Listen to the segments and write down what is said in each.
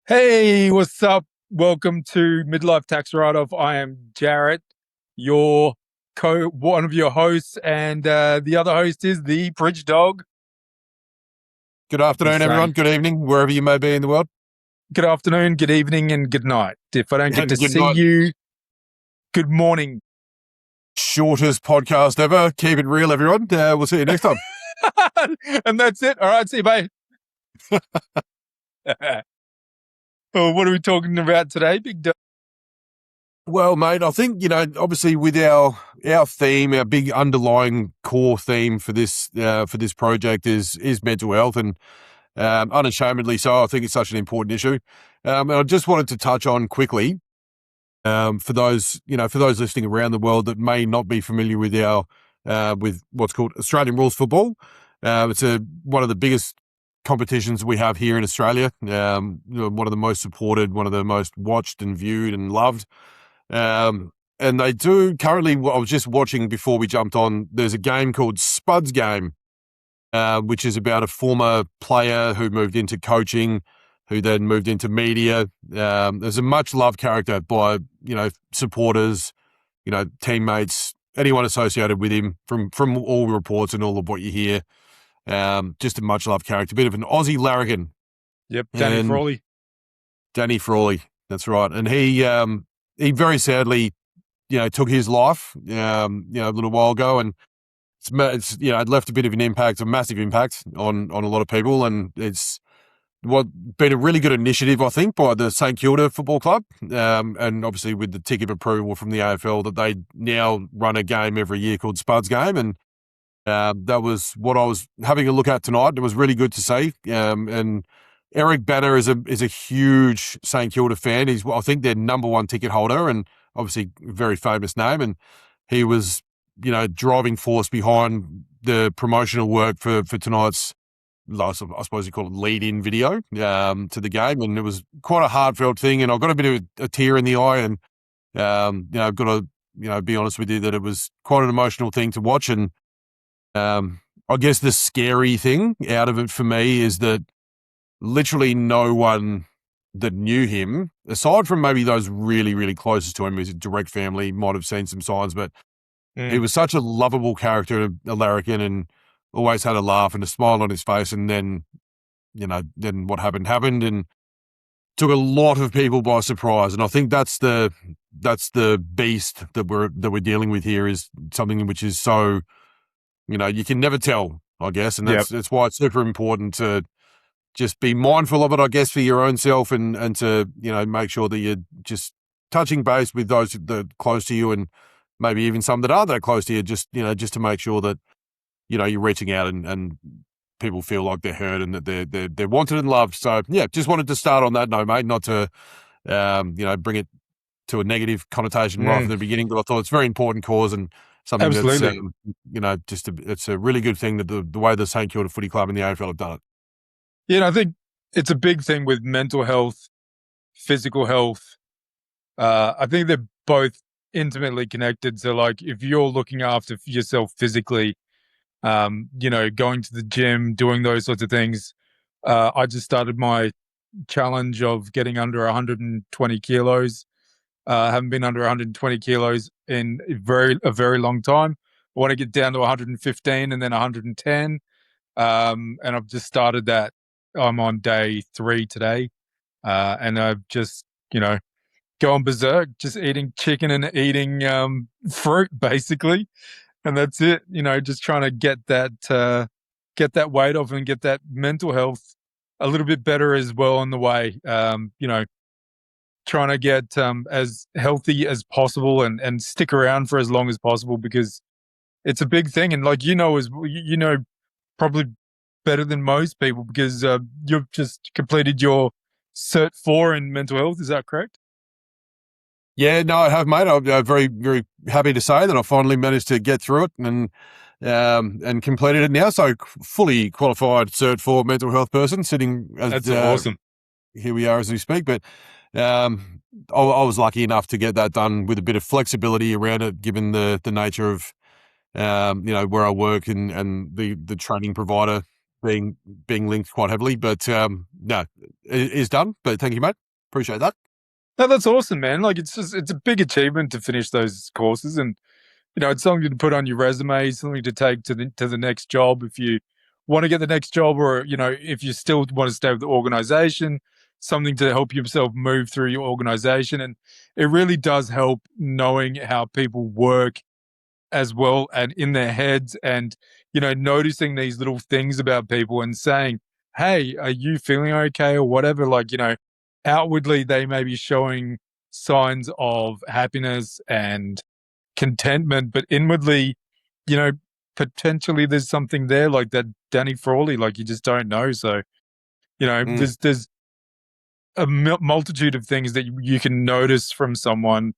Hey, what's up? Welcome to Midlife Tax Write-Off. I am Jarrett, your one of your hosts, and the other host is the Bridge Dog. Good afternoon, Insane. everyone. Good evening, wherever you may be in the world. Good afternoon, good evening, and good night. If I don't get to And good see night. you, good morning. Shortest podcast ever. Keep it real, everyone. We'll see you next time. And that's it. All right, see you, bye. Well, what are we talking about today, Big Dog? Well, mate, I think, obviously with our theme, our big underlying core theme for this project is mental health, and unashamedly so. I think it's such an important issue. And I just wanted to touch on quickly, for those listening around the world that may not be familiar with our with what's called Australian rules football. It's one of the biggest competitions we have here in Australia. One of the most supported, one of the most watched and viewed and loved. And they do currently. I was just watching before we jumped on. There's a game called Spud's Game, which is about a former player who moved into coaching, who then moved into media. There's a much loved character by supporters, teammates, anyone associated with him from all reports and all of what you hear. Just a much loved character, a bit of an Aussie larrikin. Yep, Danny And Frawley. Danny Frawley, that's right. And he very sadly, took his life, a little while ago, and it left a bit of an impact, a massive impact on a lot of people, and it's been a really good initiative, I think, by the St Kilda Football Club, and obviously with the ticket approval from the AFL that they now run a game every year called Spud's Game, and that was what I was having a look at tonight. It was really good to see, and Eric Banner is a huge St Kilda fan. He's, I think, their number one ticket holder, and obviously a very famous name. And he was, driving force behind the promotional work for tonight's, I suppose you call it, lead-in video to the game. And it was quite a heartfelt thing. And I got a bit of a tear in the eye. And I've got to be honest with you that it was quite an emotional thing to watch. And I guess the scary thing out of it for me is that literally no one that knew him, aside from maybe those really, really closest to him, his direct family might have seen some signs, but he was such a lovable character, a larrikin, and always had a laugh and a smile on his face. And then, then what happened, and took a lot of people by surprise. And I think that's the beast that we're dealing with here, is something which is so, you can never tell, I guess. And that's why it's super important to just be mindful of it, I guess, for your own self, and to, make sure that you're just touching base with those that are close to you, and maybe even some that are that close to you, just to make sure that, you're reaching out and people feel like they're heard and that they're wanted and loved. So yeah, just wanted to start on that note, mate, not to, bring it to a negative connotation right from the beginning, but I thought it's a very important cause and something Absolutely. that's, it's a really good thing that the way the St Kilda Footy Club and the AFL have done it. Yeah, I think it's a big thing with mental health, physical health. I think they're both intimately connected. So, like, if you're looking after yourself physically, going to the gym, doing those sorts of things. I just started my challenge of getting under 120 kilos. I haven't been under 120 kilos in a very long time. I want to get down to 115 and then 110. And I've just started that. I'm on day 3 today. And I've just, going berserk, just eating chicken and eating fruit, basically. And that's it. Just trying to get that weight off and get that mental health a little bit better as well on the way. Trying to get as healthy as possible and stick around for as long as possible, because it's a big thing. And like, as probably better than most people, because you've just completed your Cert 4 in mental health. Is that correct? Yeah, no, I have, mate. I'm very, very happy to say that I finally managed to get through it and completed it now. So fully qualified Cert 4 mental health person, sitting That's awesome. here we are as we speak. But I was lucky enough to get that done with a bit of flexibility around it, given the nature of where I work and the training provider being linked quite heavily. But no, is done. But thank you, mate. Appreciate that. No, that's awesome, man. Like it's a big achievement to finish those courses, and it's something to put on your resume, something to take to the next job if you want to get the next job, or if you still want to stay with the organization, something to help yourself move through your organization. And it really does help knowing how people work as well and in their heads, and noticing these little things about people and saying, hey, are you feeling okay, or whatever. Like, outwardly they may be showing signs of happiness and contentment, but inwardly, you know, potentially there's something there, like that Danny Frawley, like you just don't know. So, Mm. there's a multitude of things that you can notice from someone,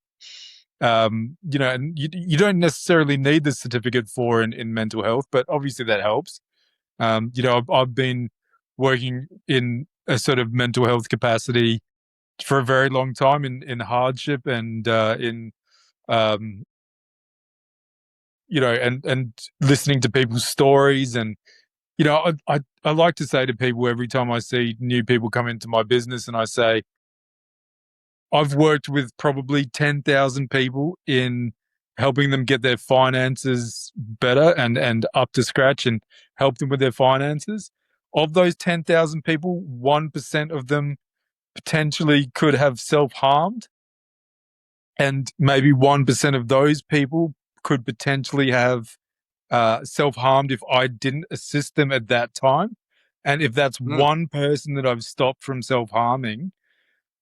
and you don't necessarily need the certificate for in mental health, but obviously that helps. I've been working in a sort of mental health capacity for a very long time in hardship and in um, and listening to people's stories. And I like to say to people every time I see new people come into my business, and I say, I've worked with probably 10,000 people in helping them get their finances better and up to scratch, and help them with their finances. Of those 10,000 people, 1% of them potentially could have self-harmed, and maybe 1% of those people could potentially have self-harmed if I didn't assist them at that time. And if that's Mm. one person that I've stopped from self-harming,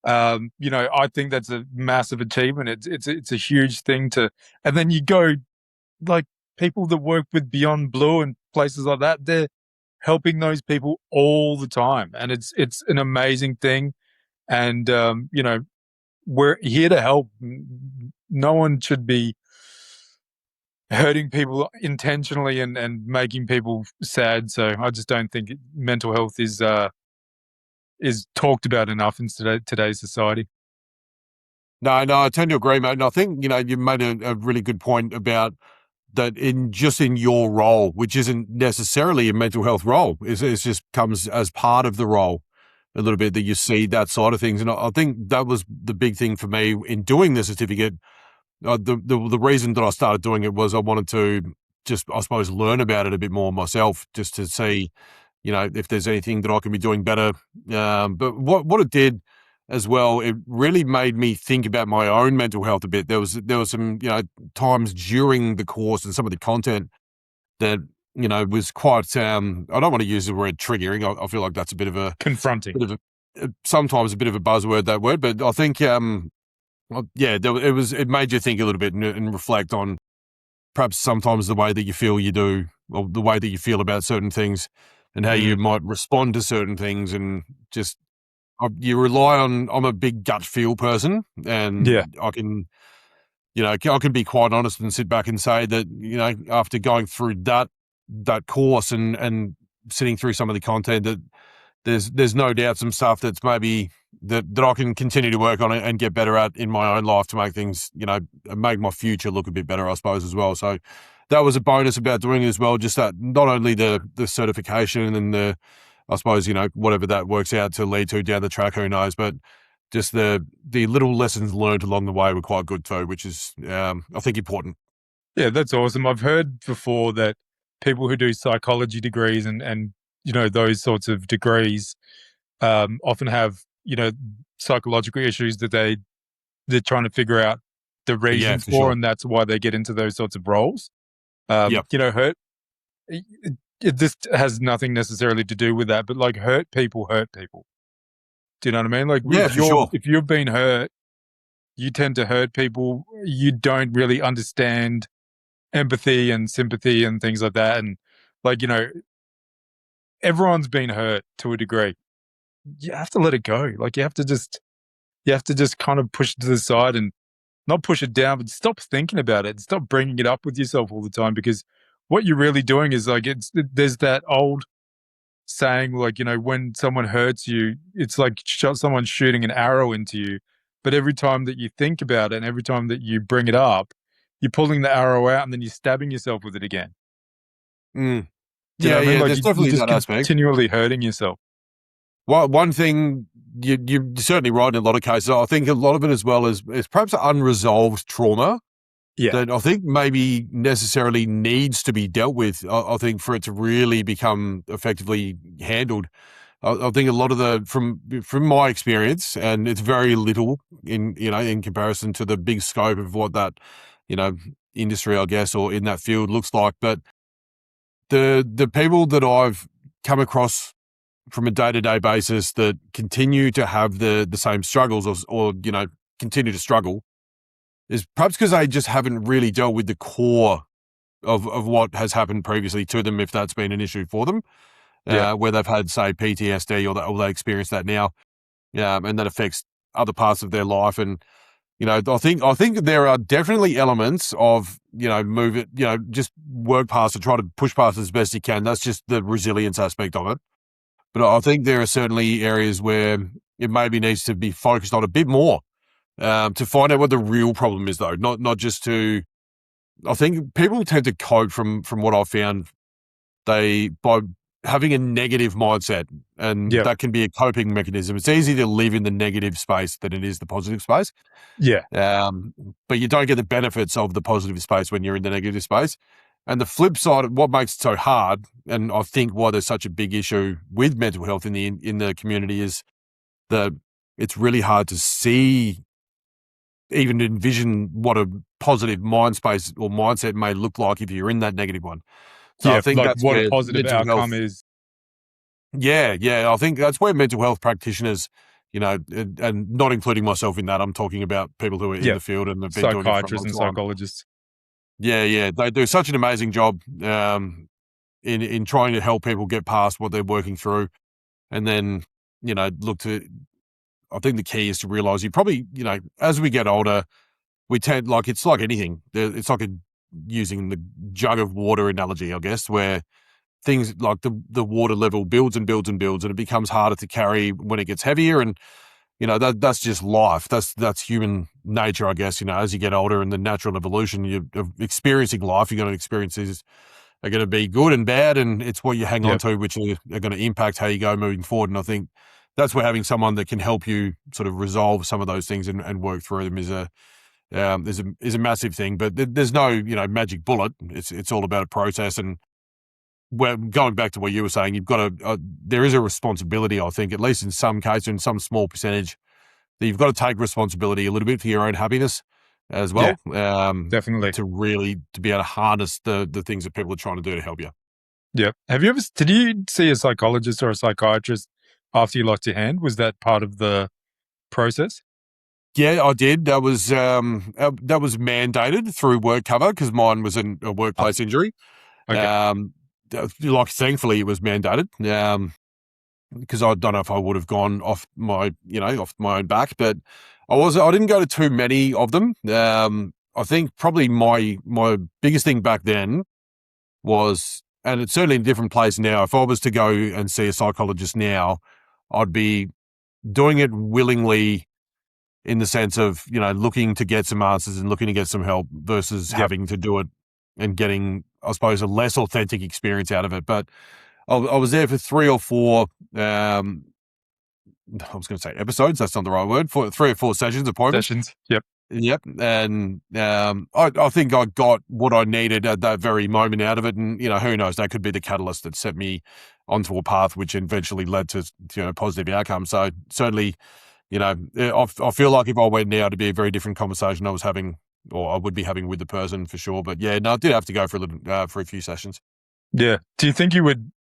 I think that's a massive achievement. It's a huge thing to. And then you go, like, people that work with Beyond Blue and places like that, they're helping those people all the time, and it's an amazing thing. And we're here to help. No one should be hurting people intentionally and making people sad. So I just don't think mental health is talked about enough in today's society. No, I tend to agree, mate. And I think, you made a really good point about that in your role, which isn't necessarily a mental health role. It just comes as part of the role a little bit, that you see that side of things. And I think that was the big thing for me in doing the certificate. The reason that I started doing it was I wanted to just, I suppose, learn about it a bit more myself, just to see, if there's anything that I can be doing better. But what it did as well, it really made me think about my own mental health a bit. There was some, times during the course and some of the content that, was quite, I don't want to use the word triggering. I feel like that's a Confronting. bit of sometimes a bit of a buzzword, that word, but I think, yeah, it made you think a little bit and reflect on perhaps sometimes the way that you feel you do, or the way that you feel about certain things, and how you Mm. might respond to certain things. And just, you rely on, I'm a big gut feel person, and Yeah. I can, I can be quite honest and sit back and say that, after going through that course and sitting through some of the content, that there's no doubt some stuff that's maybe that I can continue to work on it and get better at in my own life, to make things, make my future look a bit better, I suppose, as well. So that was a bonus about doing it as well. Just that, not only the certification and the, I suppose, whatever that works out to lead to down the track, who knows, but just the little lessons learned along the way were quite good too, which is, I think, important. Yeah, that's awesome. I've heard before that people who do psychology degrees and those sorts of degrees often have psychological issues that they're trying to figure out the Yeah, reason for for, sure. and that's why they get into those sorts of roles. Yep. Hurt. This has nothing necessarily to do with that, but like, hurt people hurt people. Do you know what I mean? Like, Yeah, for sure. if you've been hurt, you tend to hurt people. You don't really understand empathy and sympathy and things like that. And like, everyone's been hurt to a degree. You have to let it go. Like, you have to just kind of push it to the side and not push it down, but stop thinking about it. Stop bringing it up with yourself all the time, because what you're really doing is, like, there's that old saying, like, when someone hurts you, it's like someone shooting an arrow into you. But every time that you think about it and every time that you bring it up, you're pulling the arrow out and then you're stabbing yourself with it again. Mm. Do you know Yeah, what I mean? yeah. Like, There's you're definitely just that aspect. continually hurting yourself. One thing you're certainly right in a lot of cases. I think a lot of it as well is perhaps unresolved trauma Yeah. that I think maybe necessarily needs to be dealt with. I think for it to really become effectively handled. I think a lot of from my experience, and it's very little in comparison to the big scope of what that industry, I guess, or in that field looks like. But the people that I've come across from a day-to-day basis that continue to have the same struggles or continue to struggle is perhaps because they just haven't really dealt with the core of what has happened previously to them, if that's been an issue for them, Yeah. where they've had, say, PTSD or they experience that now, and that affects other parts of their life. And I think there are definitely elements of move it, just work past it, try to push past it as best you can. That's just the resilience aspect of it. But I think there are certainly areas where it maybe needs to be focused on a bit more, to find out what the real problem is, though. Not just to. I think people tend to cope from what I've found. By having a negative mindset, and Yeah. that can be a coping mechanism. It's easy to live in the negative space than it is the positive space. Yeah. But you don't get the benefits of the positive space when you're in the negative space. And the flip side of what makes it so hard, and I think why there's such a big issue with mental health in the community, is that it's really hard to see, even envision what a positive mind space or mindset may look like if you're in that negative one. So I Yeah. think Like that's what a where positive mental health. outcome is. Yeah, I think that's where mental health practitioners, and not including myself in that. I'm talking about people who are in Yeah. the field and have been doing it for a Psychiatrists long and time. psychologists. Yeah, they do such an amazing job in trying to help people get past what they're working through, and then look to. I think the key is to realize you probably as we get older, we tend, like, it's like anything. It's like using the jug of water analogy, I guess, where things like the water level builds and builds and builds, and it becomes harder to carry when it gets heavier. And that's just life. That's human nature, I guess. As you get older and the natural evolution of experiencing life, you're going to experiences are going to be good and bad, and it's what you hang on Yep. to which are going to impact how you go moving forward. And I think that's where having someone that can help you sort of resolve some of those things and work through them is a massive thing. But there's no magic bullet. It's all about a process. And going back to what you were saying, you've got there is a responsibility, I think, at least in some cases, in some small percentage, that you've got to take responsibility a little bit for your own happiness as Yeah. well, Definitely. to be able to harness the things that people are trying to do to help you. Yeah. Did you see a psychologist or a psychiatrist after you lost your hand? Was that part of the process? Yeah, I did. That was mandated through work cover because mine was a Oh, workplace injury. okay. Like, thankfully, it was mandated. Because I don't know if I would have gone off my own back, but I didn't go to too many of them. I think probably my biggest thing back then was, and it's certainly in a different place now. If I was to go and see a psychologist now, I'd be doing it willingly, in the sense of looking to get some answers and looking to get some help versus Yep. having to do it and getting, I suppose, a less authentic experience out of it. But I was there for 3 or 4. I was going to say episodes. That's not the right word. For 3 or 4 sessions, appointments. Sessions. Yep. Yep. And I think I got what I needed at that very moment out of it. And who knows? That could be the catalyst that set me onto a path which eventually led to positive outcomes. So certainly, I feel like if I went now, it'd be a very different conversation I was having, or I would be having with the person for sure. But yeah, no, I did have to go for a few sessions. Yeah. Do you think you'd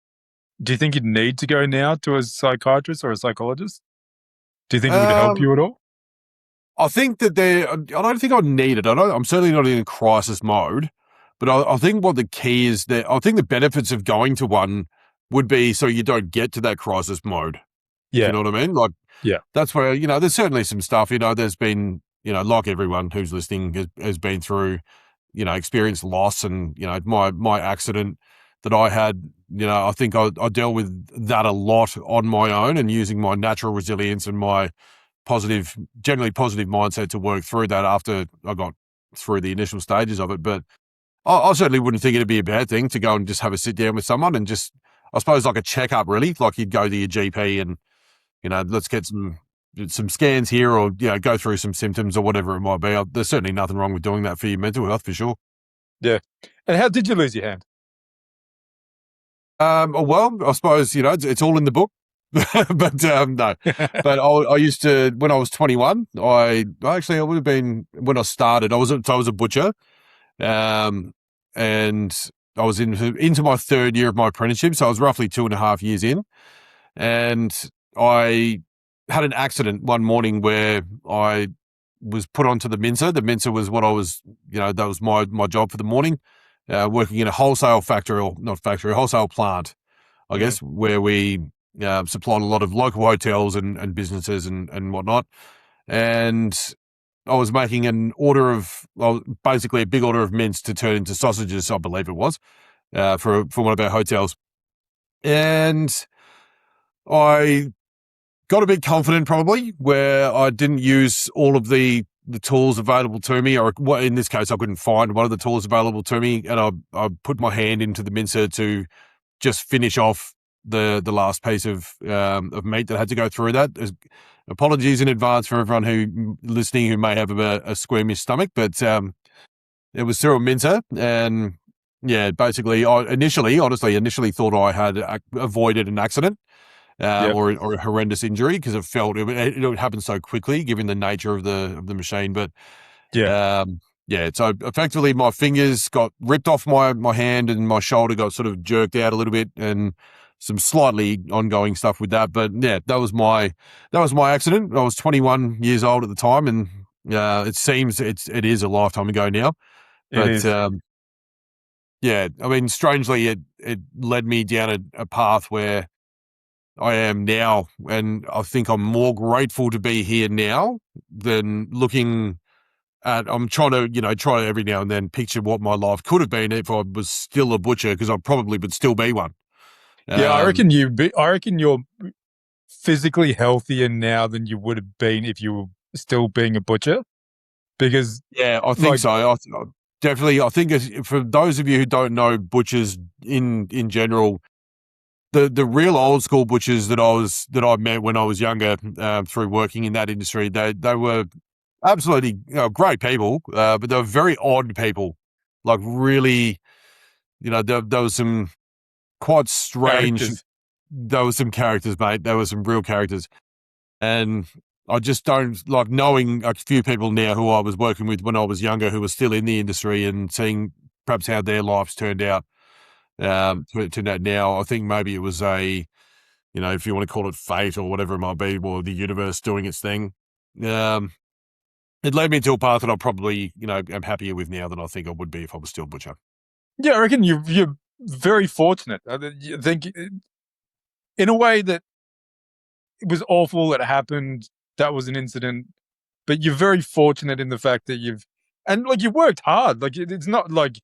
need to go now to a psychiatrist or a psychologist? Do you think it would help Um, you at all? I think that I don't think I need it. I'm certainly not in a crisis mode, but I think what the key is, that I think the benefits of going to one would be so you don't get to that crisis mode. If you Yeah. know what I mean? Like, Yeah. that's where, there's certainly some stuff, there's been, like everyone who's listening has been through, experienced loss, and, my accident that I had, I think I dealt with that a lot on my own, and using my natural resilience and my generally positive mindset to work through that after I got through the initial stages of it. But I certainly wouldn't think it'd be a bad thing to go and just have a sit down with someone and just, I suppose, like a checkup, really, like you'd go to your GP and, let's get some scans here, or go through some symptoms or whatever it might be. There's certainly nothing wrong with doing that for your mental health, for sure. Yeah. And how did you lose your hand? Well, I suppose it's all in the book, but no. But I used to, when I was 21. I would have been, when I started. I was a butcher, and I was into my third year of my apprenticeship, so I was roughly 2.5 years in, and I had an accident one morning where I was put onto the mincer. The mincer was what I was, that was my job for the morning, working in a wholesale factory, or not factory, a wholesale plant, I guess, where we supplied a lot of local hotels and businesses and whatnot. And I was making an order of, well, basically a big order of mince to turn into sausages, I believe it was, for one of our hotels. And I got a bit confident, probably, where I didn't use all of the tools available to me, or in this case, I couldn't find one of the tools available to me, and I put my hand into the mincer to just finish off the last piece of meat that had to go through that. Apologies in advance for everyone who listening who may have a squeamish stomach, but it was through a mincer, and yeah, basically, I initially thought I had avoided an accident. Or a horrendous injury, because it would happen so quickly given the nature of the machine. But so effectively my fingers got ripped off my hand, and my shoulder got sort of jerked out a little bit, and some slightly ongoing stuff with that. But yeah, that was my accident. I was 21 years old at the time, and it seems it is a lifetime ago now. But It is. yeah, I mean, strangely, it led me down a path where I am now, and I think I'm more grateful to be here now than looking at. I'm trying to, try every now and then picture what my life could have been if I was still a butcher, because I probably would still be one. Yeah, I reckon you're physically healthier now than you would have been if you were still being a butcher. Because yeah, I think so. Definitely, I think for those of you who don't know butchers in general, the real old school butchers that I met when I was younger, through working in that industry, they were absolutely great people, but they were very odd people. Like, really, there was some quite strange. characters. There was some characters, mate. There were some real characters, and I just don't like knowing a few people now who I was working with when I was younger, who were still in the industry, and seeing perhaps how their lives turned out. To that now, I think maybe it was if you want to call it fate or whatever it might be, or the universe doing its thing. It led me to a path that I probably, am happier with now than I think I would be if I was still butcher. Yeah, I reckon you're very fortunate. I think in a way that it was awful that happened. That was an incident, but you're very fortunate in the fact that you worked hard. Like, it's not like,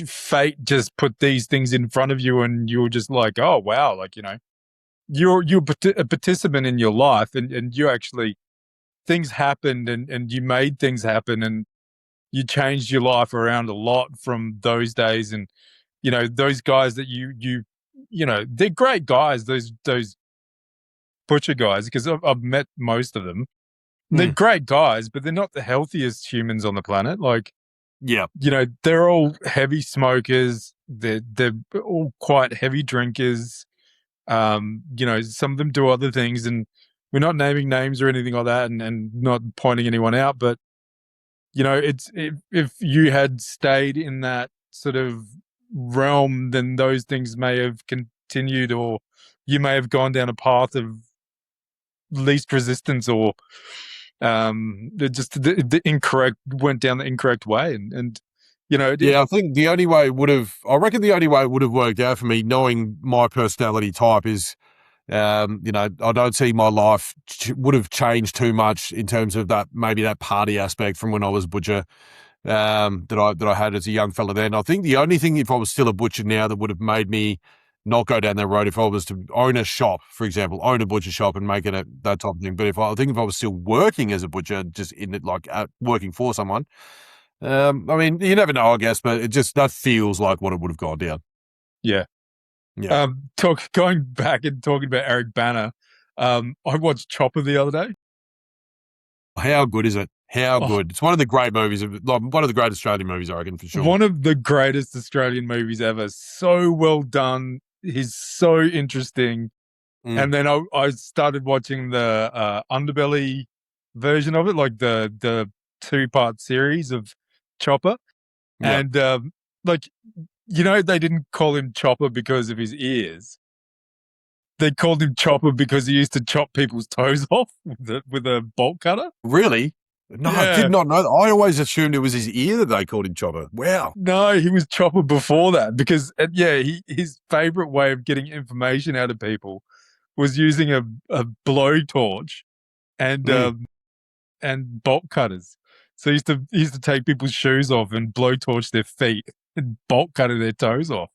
fate just put these things in front of you and you were just like, oh wow, like, you're a participant in your life, and you actually, things happened, and you made things happen, and you changed your life around a lot from those days. And those guys that they're great guys, those butcher guys, because I've met most of them. They're great guys, but they're not the healthiest humans on the planet. Like, Yeah. They're all heavy smokers. They're all quite heavy drinkers. Some of them do other things, and we're not naming names or anything like that, and not pointing anyone out. But it's, if you had stayed in that sort of realm, then those things may have continued, or you may have gone down a path of least resistance, or the incorrect, went down the incorrect way, and I think the only way I reckon the only way it would have worked out for me, knowing my personality type, is, I don't see my life would have changed too much in terms of maybe that party aspect from when I was butcher, that I had as a young fella then. I think the only thing, if I was still a butcher now, that would have made me not go down that road, if I was to own a shop, for example, own a butcher shop and make it that type of thing. But I think if I was still working as a butcher, just in it, like working for someone, I mean, you never know, I guess, but that feels like what it would have gone down. Yeah. Yeah. Going back and talking about Eric Banner, I watched Chopper the other day. How good is it? How Oh, good! It's one of the great movies, like one of the great Australian movies, I reckon, for sure. one of the greatest Australian movies ever. So well done. He's so interesting. Mm, And then I started watching the Underbelly version of it, like the 2-part series of Chopper. yeah, And like, they didn't call him Chopper because of his ears. They called him Chopper because he used to chop people's toes off with a bolt cutter. really? No, I did Yeah. not know that. I always assumed it was his ear that they called him Chopper. Wow. No, he was Chopper before that because yeah, his favorite way of getting information out of people was using a blowtorch and Mm, bolt cutters. So he used to take people's shoes off and blowtorch their feet and bolt cutter their toes off.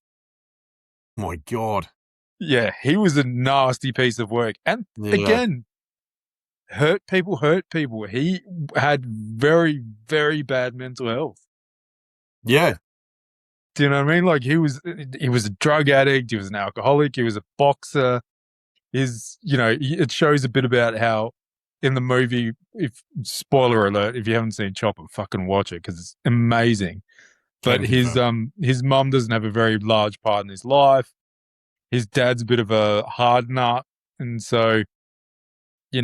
my God. Yeah, he was a nasty piece of work. And Yeah, again, hurt people hurt people. He had very, very bad mental health. yeah, Do you know what I mean? Like he was a drug addict, he was an alcoholic, he was a boxer. It shows a bit about how in the movie, if spoiler alert, if you haven't seen Chopper, fucking watch it because it's amazing. But can confirm. his mum doesn't have a very large part in his life. His dad's a bit of a hard nut, and so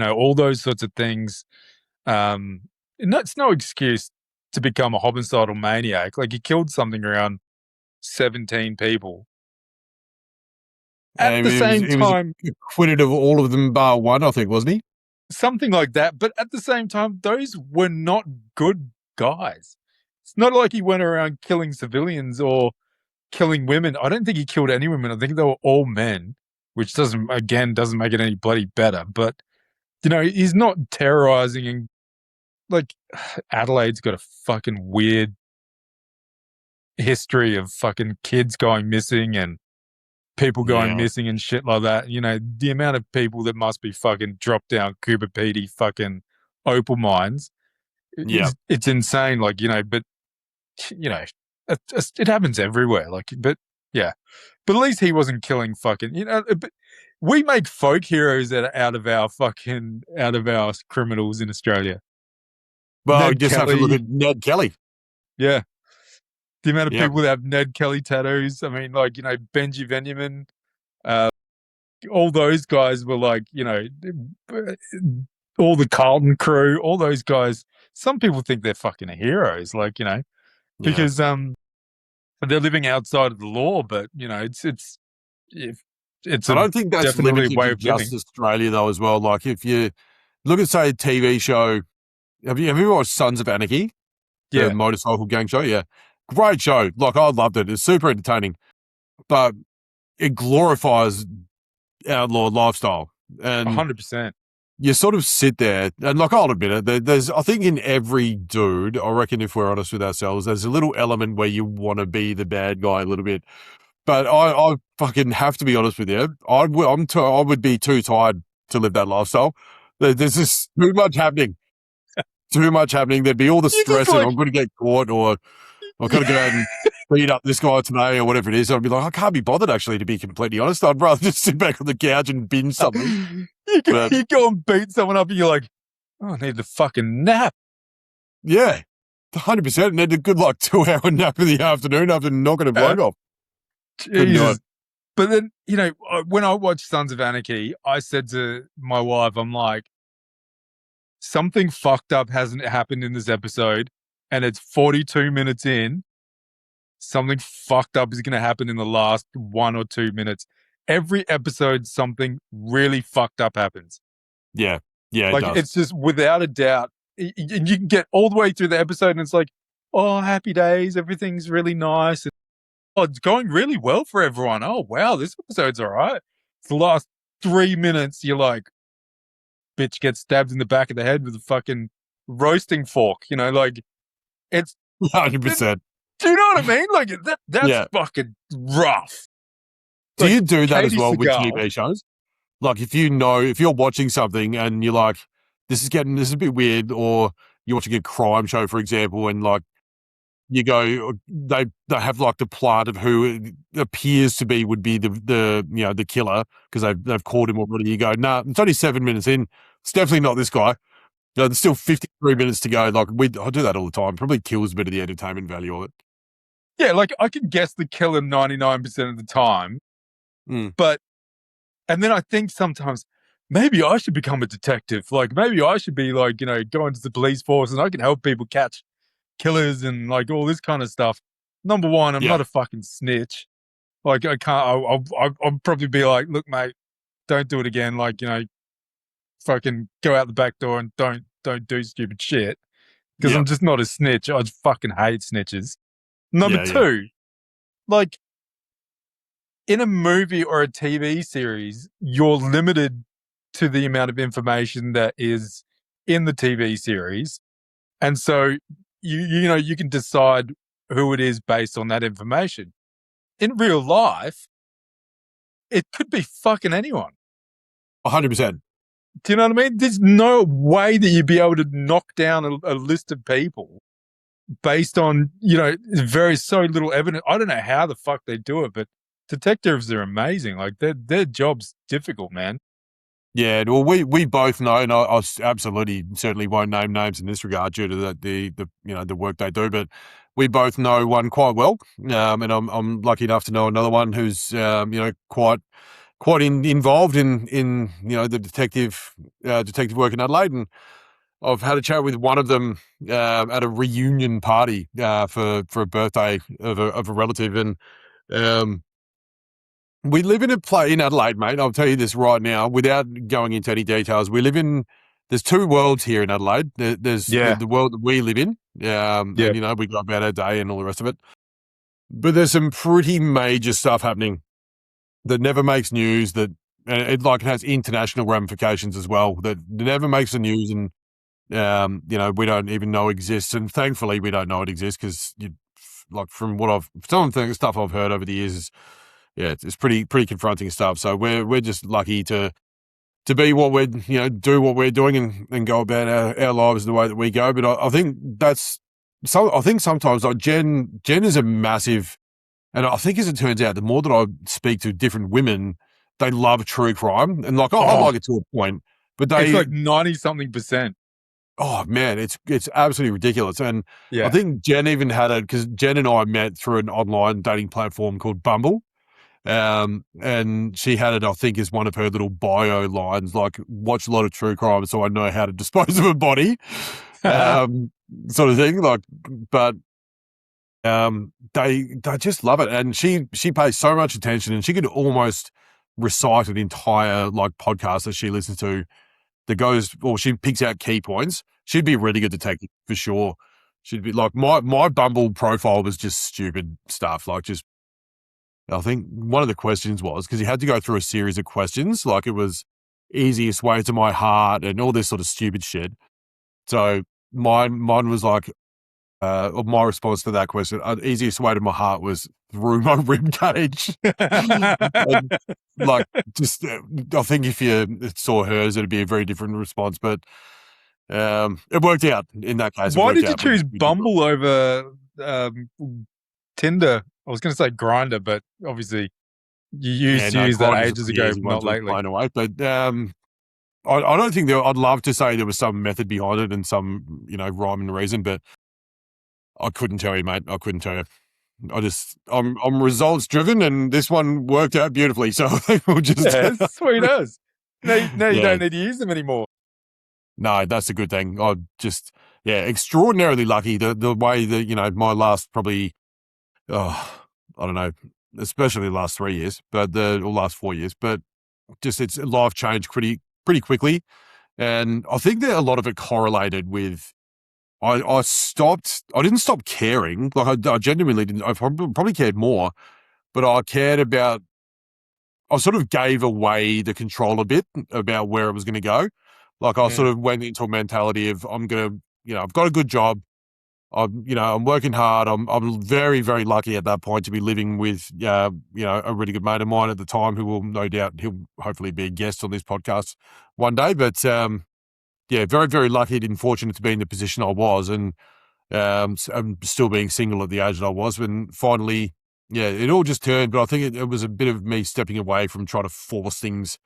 all those sorts of things. And that's no excuse to become a homicidal maniac. Like he killed something around 17 people. At And the same he was time, acquitted of all of them bar one, I think, wasn't he? something like that. But at the same time, those were not good guys. It's not like he went around killing civilians or killing women. I don't think he killed any women. I think they were all men, which doesn't make it any bloody better. But he's not terrorizing and like Adelaide's got a fucking weird history of fucking kids going missing and people going Yeah, missing and shit like that. The amount of people that must be fucking dropped down Cooper Pedy fucking opal mines yeah. it's insane. Like, but you know, it happens everywhere. Like, but yeah, but at least he wasn't killing fucking, but we make folk heroes out of our criminals in Australia. Well, you Ned just have to look Kelly. at Ned Kelly. Yeah. The amount of Yeah, people that have Ned Kelly tattoos. I mean, like, Benji Benjamin, uh, all those guys were like, all the Carlton crew, all those guys. Some people think they're fucking heroes, like, yeah. because they're living outside of the law, but if it's I a don't think that's definitely a limited way to of living. just Australia though, as well. Like if you look at say a TV show, have you watched Sons of Anarchy, the Yeah, motorcycle gang show? Yeah, great show. Like I loved it. It's super entertaining, but it glorifies outlaw lifestyle, and 100%. you sort of sit there and like I'll admit it. There's I think in every dude, I reckon if we're honest with ourselves, there's a little element where you want to be the bad guy a little bit. But I fucking have to be honest with you. I would be too tired to live that lifestyle. There's just too much happening. Too much happening. There'd be all the You just stress of like, I'm going to get caught or I've got to go out and beat up this guy today or whatever it is. I'd be like, I can't be bothered actually, to be completely honest. I'd rather just sit back on the couch and binge something. But you go and beat someone up and you're like, oh, I need to fucking nap. yeah, 100%. And then a good like 2 hour nap in the afternoon after knocking a Uh, bloke off. Couldn't do it. Jesus. But then, when I watched Sons of Anarchy, I said to my wife, I'm like, something fucked up hasn't happened in this episode, and it's 42 minutes in. Something fucked up is going to happen in the last 1 or 2 minutes. Every episode, something really fucked up happens. Yeah. Yeah, it Like, does. it's just without a doubt. And you can get all the way through the episode, and it's like, oh, happy days. Everything's really nice. Oh, it's going really well for everyone. Oh, wow, this episode's all right. For the last 3 minutes, you're like, bitch gets stabbed in the back of the head with a fucking roasting fork. Like, it's, 100%. do you know what I mean? Like, that's Yeah. fucking rough. Do Like, you do that as Katie well with Seagal. TV shows? Like if you're watching something and you're like, this is a bit weird, or you're watching a crime show, for example, and like you go, they have like the plot of who appears to be would be the killer because they've caught him already. You go, nah, it's only 7 minutes in. It's definitely not this guy. There's still 53 minutes to go. Like I do that all the time. Probably kills a bit of the entertainment value of it. Yeah, like I can guess the killer 99% of the time, Mm. but and then I think sometimes maybe I should become a detective. Like maybe I should be like, going to the police force and I can help people catch killers and like all this kind of stuff. Number one, I'm Yeah, not a fucking snitch. Like I can't. I'll probably be like, look, mate, don't do it again. Like fucking go out the back door and don't do stupid shit because yeah, I'm just not a snitch. I just fucking hate snitches. Number yeah, yeah. two, like in a movie or a TV series, you're limited to the amount of information that is in the TV series, and so you can decide who it is based on that information. In real life, it could be fucking anyone. 100%. Do you know what I mean? There's no way that you'd be able to knock down a list of people based on, very so little evidence. I don't know how the fuck they do it, but detectives are amazing. Like their job's difficult, man. Yeah, well, we both know, and I absolutely certainly won't name names in this regard due to the work they do, but we both know one quite well, and I'm lucky enough to know another one who's quite involved in the detective work in Adelaide, and I've had a chat with one of them at a reunion party for a birthday of a relative, and um, we live in in Adelaide, mate. I'll tell you this right now, without going into any details. There's two worlds here in Adelaide. There's Yeah, the world that we live in, yeah. and we go about our day and all the rest of it. But there's some pretty major stuff happening that never makes news. That it has international ramifications as well. That never makes the news, and we don't even know exists. And thankfully, we don't know it exists because from some of the stuff I've heard over the years is. Yeah, it's pretty confronting stuff. So we're just lucky to be what we're do what we're doing and go about our lives the way that we go. But I think that's so. I think sometimes like Jen is a massive, and I think as it turns out, the more that I speak to different women, they love true crime, and like I Oh, like it to a point, but it's they like 90 something percent. oh man, it's absolutely ridiculous. And I Yeah. think Jen even had it because Jen and I met through an online dating platform called Bumble. And she had it, I think, as one of her little bio lines, like watch a lot of true crime so I know how to dispose of a body, sort of thing. Like, but they just love it, and she pays so much attention, and she could almost recite an entire like podcast that she listens to that goes, or she picks out key points. She'd be a really good detective for sure. She'd be like my Bumble profile was just stupid stuff, like just I think one of the questions was because you had to go through a series of questions, like it was easiest way to my heart and all this sort of stupid shit. So mine was like, my response to that question, easiest way to my heart was through my rib cage. And, like, just, I think if you saw hers, it'd be a very different response, but it worked out in that case. It Why worked did you out. choose Bumble over Tinder? I was going to say Grinder, but obviously you Yeah, used to no, use that Grindr's a ages pretty ago, easy one not to lately. explain away, but I don't think I'd love to say there was some method behind it and some, rhyme and reason, but I couldn't tell you, mate. I couldn't tell you. I'm results driven, and this one worked out beautifully. So I think we'll just, Yeah, sweet as. Now you yeah, don't need to use them anymore. no, that's a good thing. Extraordinarily lucky the way that, my last probably, I don't know, especially the last 3 years, or last 4 years, but just it's life changed pretty quickly. And I think that a lot of it correlated with I didn't stop caring. Like I genuinely didn't. I probably cared more, but I sort of gave away the control a bit about where it was going to go. Like I sort Mm. of went into a mentality of I'm going to, I've got a good job. I'm working hard. I'm very, very lucky at that point to be living with, a really good mate of mine at the time who will no doubt, he'll hopefully be a guest on this podcast one day. But, yeah, very, very lucky and fortunate to be in the position I was. And I'm still being single at the age that I was, and finally, yeah, it all just turned. But I think it was a bit of me stepping away from trying to force things.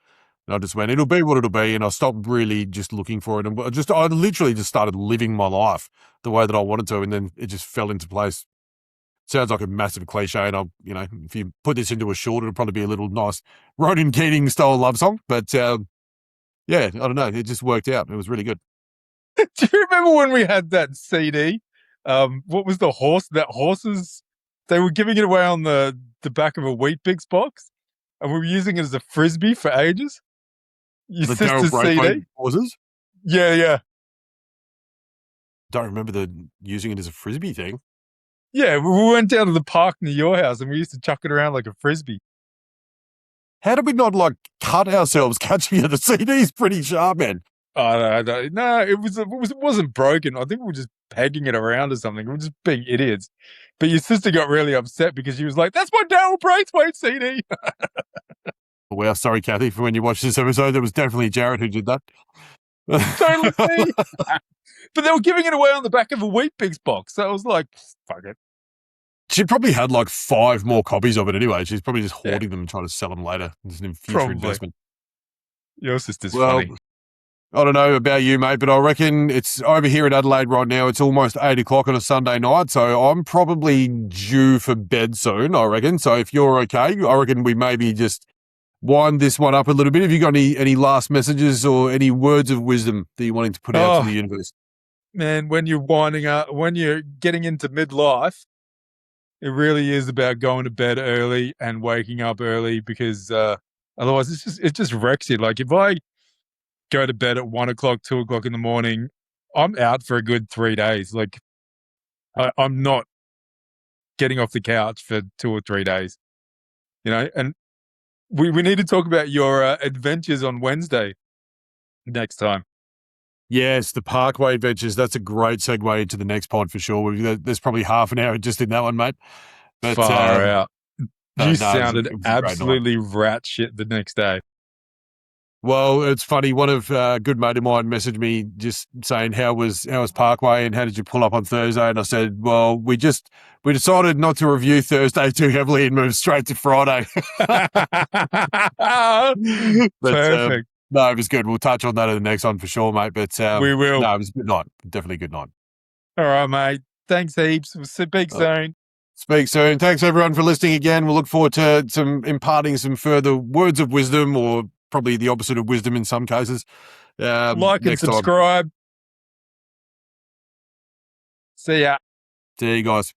And I just went, it'll be what it'll be, and I stopped really just looking for it, and I literally just started living my life the way that I wanted to, and then it just fell into place. Sounds like a massive cliche, and if you put this into a short, it'll probably be a little nice Ronan Keating style love song. But yeah, I don't know, it just worked out. It was really good. Do you remember when we had that CD? What was the horse? That horses, they were giving it away on the back of a Wheat Bix box, and we were using it as a frisbee for ages. Your The Daryl sister's Braithwaite CD? horses. Yeah. Don't remember using it as a frisbee thing. Yeah, we went down to the park near your house and we used to chuck it around like a frisbee. How did we not cut ourselves catching it? The CD's pretty sharp, man. Oh, no, it wasn't broken. I think we were just pegging it around or something. We were just being idiots. But your sister got really upset because she was like, "That's my Daryl Braithwaite CD." Well, sorry, Kathy, for when you watched this episode. It was definitely Jared who did that. Totally me. But they were giving it away on the back of a Wheat Bix box. So I was like, fuck it. She probably had 5 more copies of it anyway. She's probably just hoarding them and trying to sell them later. It's a future investment. Your sister's funny. I don't know about you, mate, but I reckon it's over here in Adelaide right now. It's almost 8 o'clock on a Sunday night, so I'm probably due for bed soon, I reckon. So if you're okay, I reckon we maybe just wind this one up a little bit. Have you got any last messages or any words of wisdom that you're wanting to put out to the universe? Man, when you're winding up, when you're getting into midlife, it really is about going to bed early and waking up early because otherwise it just wrecks you. Like if I go to bed at 1 o'clock, 2 o'clock in the morning, I'm out for a good 3 days. Like I'm not getting off the couch for 2 or 3 days, and we need to talk about your adventures on Wednesday next time. Yes, the Parkway Adventures. That's a great segue into the next pod for sure. There's probably half an hour just in that one, mate. But, Far out. You sounded it was absolutely rat shit the next day. Well, it's funny. One of a good mate of mine messaged me just saying, how was Parkway and how did you pull up on Thursday? And I said, well, we decided not to review Thursday too heavily and move straight to Friday. Perfect. No, it was good. We'll touch on that in the next one for sure, mate. But we will. No, it was a good night. Definitely a good night. All right, mate. Thanks heaps. We'll speak soon. Speak soon. Thanks everyone for listening again. We'll look forward to imparting some further words of wisdom, or probably the opposite of wisdom in some cases. Like and subscribe. See ya. See you guys.